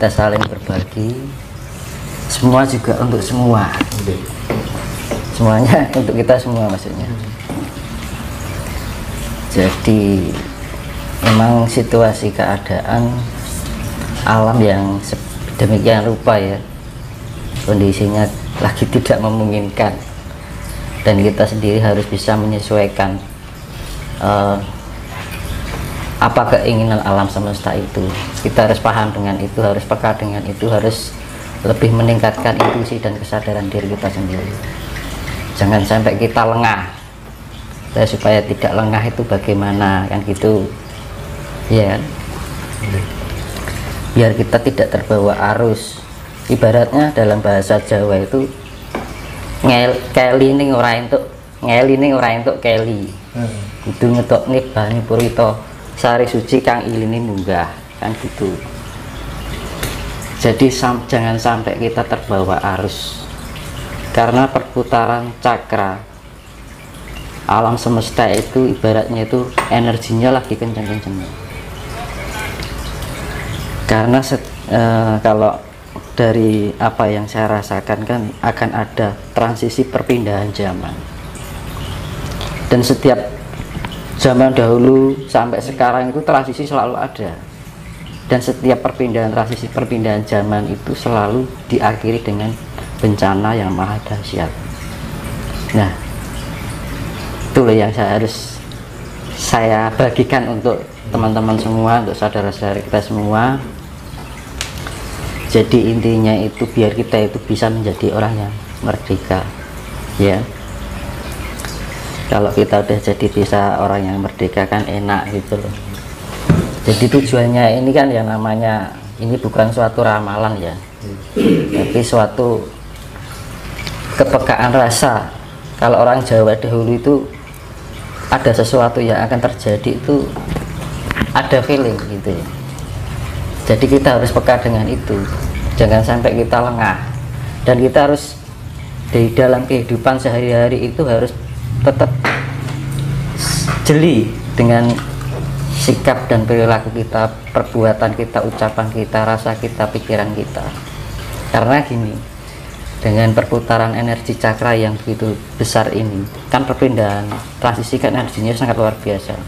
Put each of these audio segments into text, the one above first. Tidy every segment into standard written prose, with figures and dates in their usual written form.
kita saling berbagi, semua juga untuk semua, semuanya untuk kita semua maksudnya. Jadi memang situasi keadaan alam yang demikian rupa ya, kondisinya lagi tidak memungkinkan, dan kita sendiri harus bisa menyesuaikan apa keinginan alam semesta itu. Kita harus paham dengan itu, harus peka dengan itu, harus lebih meningkatkan intuisi dan kesadaran diri kita sendiri. Jangan sampai kita lengah. Dan supaya tidak lengah itu bagaimana kan gitu ya kan? Biar kita tidak terbawa arus. Ibaratnya dalam bahasa Jawa itu keli ning ora entuk ngeli ning ora entuk keli. Kudu ngetokne bani purita sari suci kang iline munggah kan gitu. Jadi jangan sampai kita terbawa arus, karena perputaran cakra alam semesta itu ibaratnya itu energinya lagi kencang-kencangnya. Karena kalau dari apa yang saya rasakan kan akan ada transisi perpindahan zaman, dan setiap zaman dahulu sampai sekarang itu transisi selalu ada, dan setiap transisi perpindahan zaman itu selalu diakhiri dengan bencana yang maha dahsyat. Nah, itulah yang saya bagikan untuk teman-teman semua, untuk saudara-saudara kita semua. Jadi intinya itu biar kita itu bisa menjadi orang yang merdeka ya. Kalau kita udah jadi bisa orang yang merdeka kan enak gitu loh. Jadi tujuannya ini kan yang namanya ini bukan suatu ramalan ya, tapi suatu kepekaan rasa. Kalau orang Jawa dahulu itu ada sesuatu yang akan terjadi itu ada feeling gitu ya. Jadi kita harus peka dengan itu, jangan sampai kita lengah, dan kita harus di dalam kehidupan sehari-hari itu harus tetap jeli dengan sikap dan perilaku kita, perbuatan kita, ucapan kita, rasa kita, pikiran kita. Karena gini, dengan perputaran energi cakra yang begitu besar ini kan perpindahan transisi kan energinya sangat luar biasa.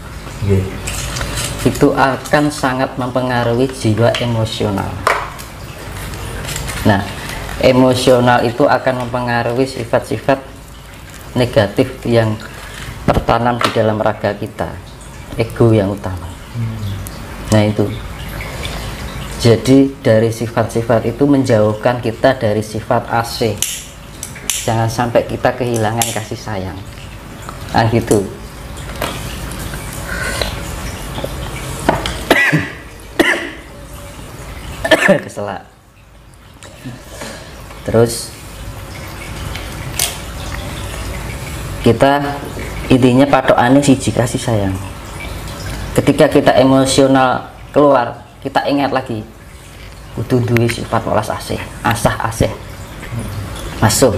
Itu akan sangat mempengaruhi jiwa emosional. Nah, emosional itu akan mempengaruhi sifat-sifat negatif yang tertanam di dalam raga kita, ego yang utama. Nah itu, jadi dari sifat-sifat itu menjauhkan kita dari sifat AC. Jangan sampai kita kehilangan kasih sayang, nah gitu. Keselak. Terus kita intinya patokannya siji, kasih sayang. Ketika kita emosional keluar, kita ingat lagi kudu duwe sifat welas asih, asah asih masuk.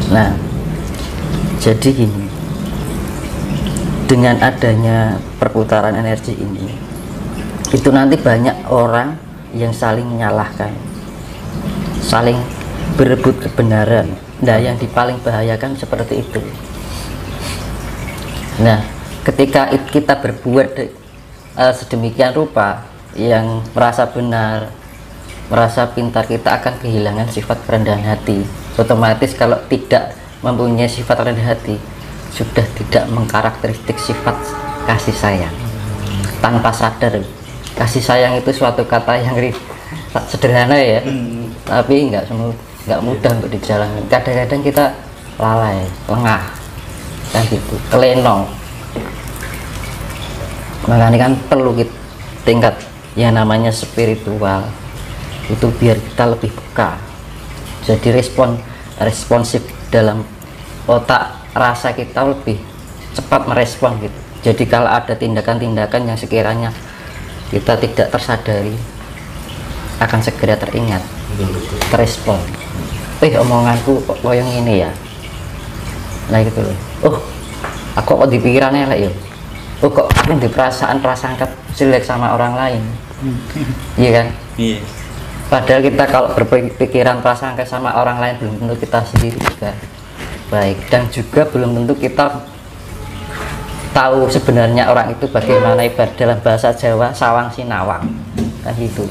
Nah, jadi gini, dengan adanya perputaran energi ini, itu nanti banyak orang yang saling menyalahkan, saling berebut kebenaran. Nah, yang paling bahayakan seperti itu. Nah, ketika kita berbuat sedemikian rupa yang merasa benar, merasa pintar, kita akan kehilangan sifat kerendahan hati. Otomatis kalau tidak mempunyai sifat rendah hati, sudah tidak mengkarakteristik sifat kasih sayang. Tanpa sadar, kasih sayang itu suatu kata yang sederhana ya, tapi nggak mudah untuk dijalankan. Kadang-kadang kita lalai, lengah, kan gitu, kelenong. Makanya kan perlu tingkat yang namanya spiritual itu biar kita lebih peka. Jadi responsif dalam otak rasa kita lebih cepat merespon gitu. Jadi kalau ada tindakan-tindakan yang sekiranya kita tidak tersadari akan segera teringat, terespon. Omonganku kok yang ini ya. Nah gitu loh. Oh, aku kok dipikirannya lah ya. oh kok aku di perasaan prasangka jelek sama orang lain. Iya kan? Iya. Padahal kita kalau berpikiran prasangka sama orang lain belum tentu kita sendiri juga baik, dan juga belum tentu kita tahu sebenarnya orang itu bagaimana. Ibarat dalam bahasa Jawa sawang sinawang kan gitu.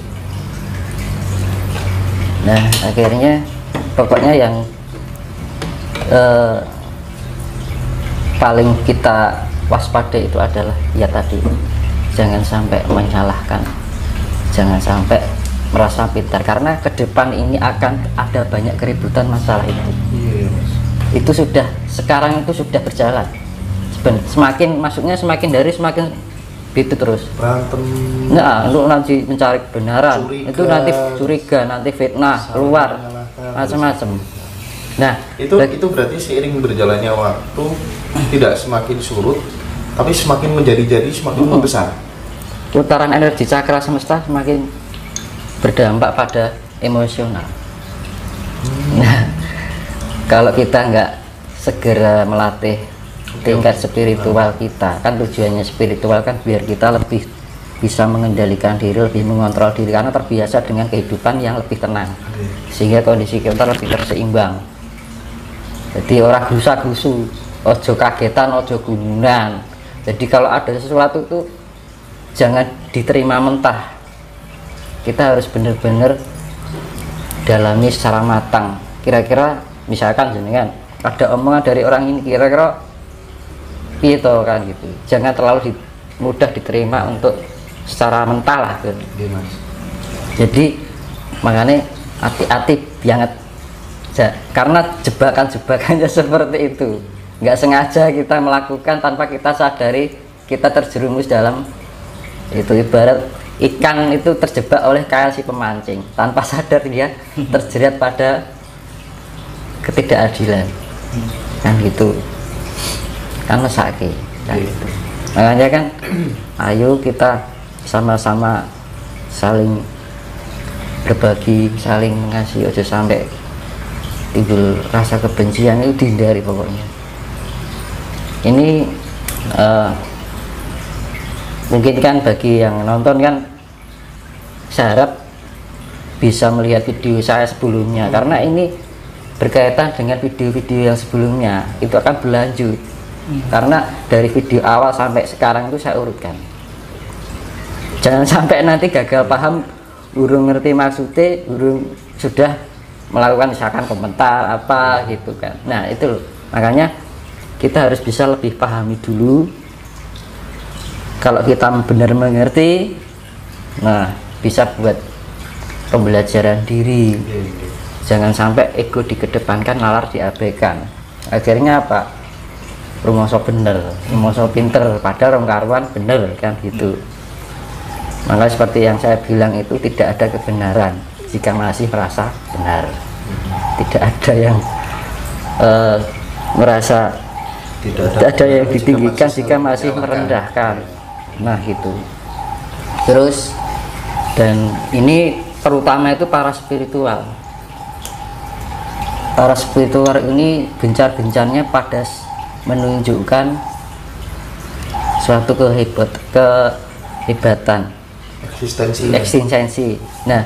Nah akhirnya pokoknya yang paling kita waspada itu adalah ya tadi, jangan sampai menyalahkan, jangan sampai merasa pintar, karena ke depan ini akan ada banyak keributan masalah itu. Itu sudah, sekarang itu sudah berjalan. Semakin masuknya semakin dari semakin itu terus berantem. Nah, untuk nanti mencari kebenaran, Curiga, itu nanti curiga, nanti fitnah keluar macam-macam. Nah, itu berarti seiring berjalannya waktu tidak semakin surut, tapi semakin menjadi semakin membesar. Putaran energi cakra semesta semakin berdampak pada emosional. Nah, kalau kita nggak segera melatih tingkat spiritual kita, kan tujuannya spiritual kan biar kita lebih bisa mengendalikan diri, lebih mengontrol diri, karena terbiasa dengan kehidupan yang lebih tenang, sehingga kondisi kita lebih terseimbang. Jadi orang gusa-gusu, ojo kagetan, ojo gununan. Jadi kalau ada sesuatu itu jangan diterima mentah, kita harus benar-benar dalami secara matang. Kira-kira misalkan jenengan ada omongan dari orang ini, kira-kira gitu kan gitu, jangan terlalu mudah diterima untuk secara mentah lah gitu. Jadi makanya hati-hati banget, karena jebakan-jebakannya seperti itu, nggak sengaja kita melakukan tanpa kita sadari kita terjerumus dalam itu. Ibarat ikan itu terjebak oleh kail si pemancing, tanpa sadar dia terjerat pada ketidakadilan kan gitu, kan mesake kan gitu. Makanya kan ayo kita sama-sama saling berbagi, saling mengasihi, ojo sampai timbul rasa kebencian, itu dihindari pokoknya. Ini mungkin kan bagi yang nonton kan, saya harap bisa melihat video saya sebelumnya, karena ini berkaitan dengan video-video yang sebelumnya, itu akan berlanjut. Karena dari video awal sampai sekarang itu saya urutkan, jangan sampai nanti gagal paham, urung ngerti maksudnya, urung sudah melakukan misalkan komentar apa gitu kan. Nah itu loh, makanya kita harus bisa lebih pahami dulu. Kalau kita benar mengerti, nah bisa buat pembelajaran diri. Jangan sampai ego dikedepankan, nalar diabaikan. Akhirnya apa? Rumoso bener, rumoso pinter, padahal orang karuan bener kan gitu. Maka seperti yang saya bilang itu, tidak ada kebenaran jika masih merasa benar. Tidak ada yang merasa, tidak ada yang ditinggikan jika masih merendahkan. Nah gitu. Terus, dan ini terutama itu para spiritual. Para spiritual ini gencar-gencarnya pada menunjukkan suatu kehebatan, eksistensi. Nah,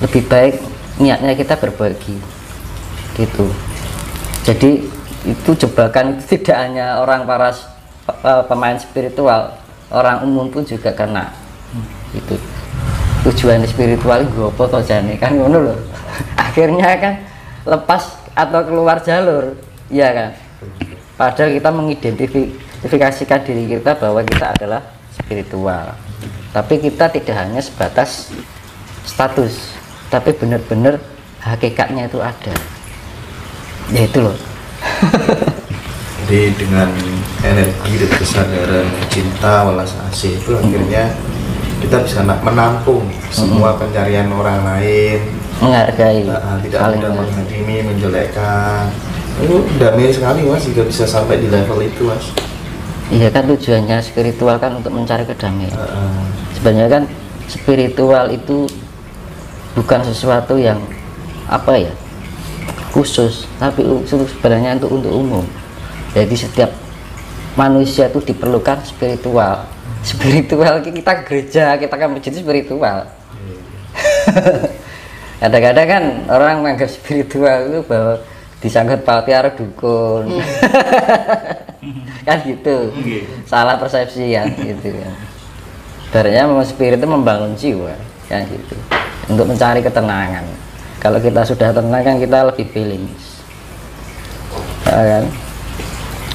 lebih baik niatnya kita berbagi gitu. Jadi itu jebakan itu tidak hanya orang para pemain spiritual, orang umum pun juga kena. Itu tujuan spiritual gue foto jane kan ngono loh. Akhirnya kan lepas atau keluar jalur, ya kan. Padahal kita mengidentifikasikan diri kita bahwa kita adalah spiritual, tapi kita tidak hanya sebatas status, tapi benar-benar hakikatnya itu ada, ya itu loh. Jadi dengan energi dan kesadaran cinta welas asih itu akhirnya kita bisa menampung semua pencarian orang lain, menghargai, tidak mudah menghakimi, menjelekkan. Itu damai sekali mas jika bisa sampai di level itu mas. Iya kan, tujuannya spiritual kan untuk mencari kedamaian. Sebenarnya kan spiritual itu bukan sesuatu yang apa ya khusus, tapi sebenarnya untuk umum. Jadi setiap manusia itu diperlukan spiritual. Spiritual kita ke gereja, kita ke masjid itu spiritual. Kadang-kadang kan orang menganggap spiritual itu bahwa disangkut pauti karo dukun. Kan gitu. Salah persepsi kan gitu kan. Sebenarnya memang spirit itu membangun jiwa kan gitu. Untuk mencari ketenangan. Kalau kita sudah tenang kan kita lebih feelings. Ya kan?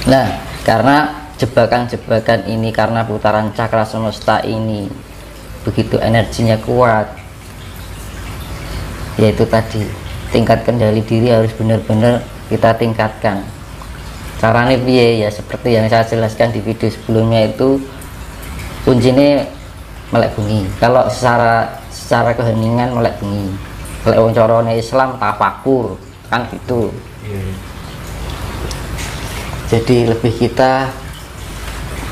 Nah, karena jebakan-jebakan ini, karena putaran cakra semesta ini begitu energinya kuat, yaitu tadi tingkat kendali diri harus benar-benar kita tingkatkan. Caranya piye ya, seperti yang saya jelaskan di video sebelumnya itu, kuncinya melek bengi. Kalau secara keheningan melek bengi. Kalau wong carane Islam tafakur kan gitu. Jadi lebih kita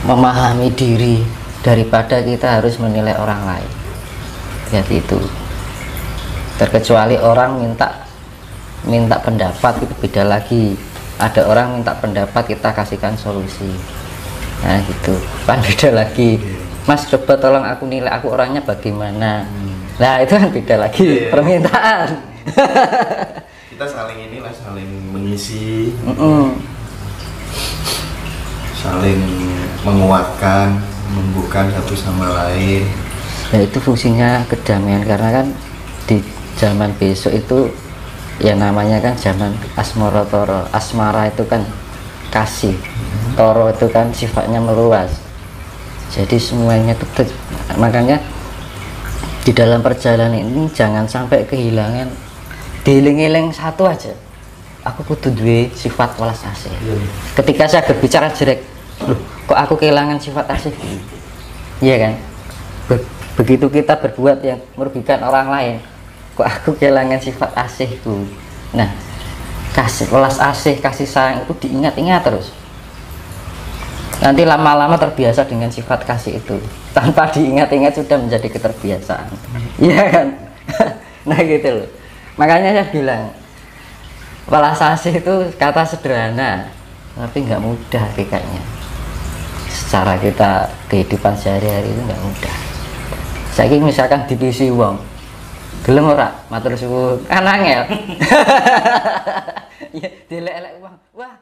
memahami diri daripada kita harus menilai orang lain. Jadi itu. Terkecuali orang minta pendapat itu beda lagi. Ada orang minta pendapat kita kasihkan solusi. Nah gitu. Kan beda lagi. Mas coba tolong aku nilai aku orangnya bagaimana. Nah itu kan beda lagi permintaan. Kita saling inilah, saling mengisi. Saling menguatkan, membuka satu sama lain. Nah itu fungsinya kedamaian, karena kan di zaman besok itu ya namanya kan zaman asmara toro. Asmara itu kan kasih, toro itu kan sifatnya meluas. Jadi semuanya itu makanya di dalam perjalanan ini jangan sampai kehilangan, dieling-eling satu aja. Aku kudu duwe sifat welas asih. Ketika saya berbicara jelek, loh kok aku kehilangan sifat asih? Iya kan? Begitu kita berbuat yang merugikan orang lain, kok aku kehilangan sifat asihku. Nah, kasih welas asih, kasih sayang itu diingat-ingat terus. Nanti lama-lama terbiasa dengan sifat kasih itu. Tanpa diingat-ingat sudah menjadi keterbiasaan. Iya kan? Nah gitu loh. Makanya saya bilang welas asih itu kata sederhana, tapi nggak mudah kayaknya. Secara kita kehidupan sehari-hari itu nggak mudah. Saya misalkan divisi uang, gelem ora matur suwun, kan angel. Ya dilek-elek uang, wah.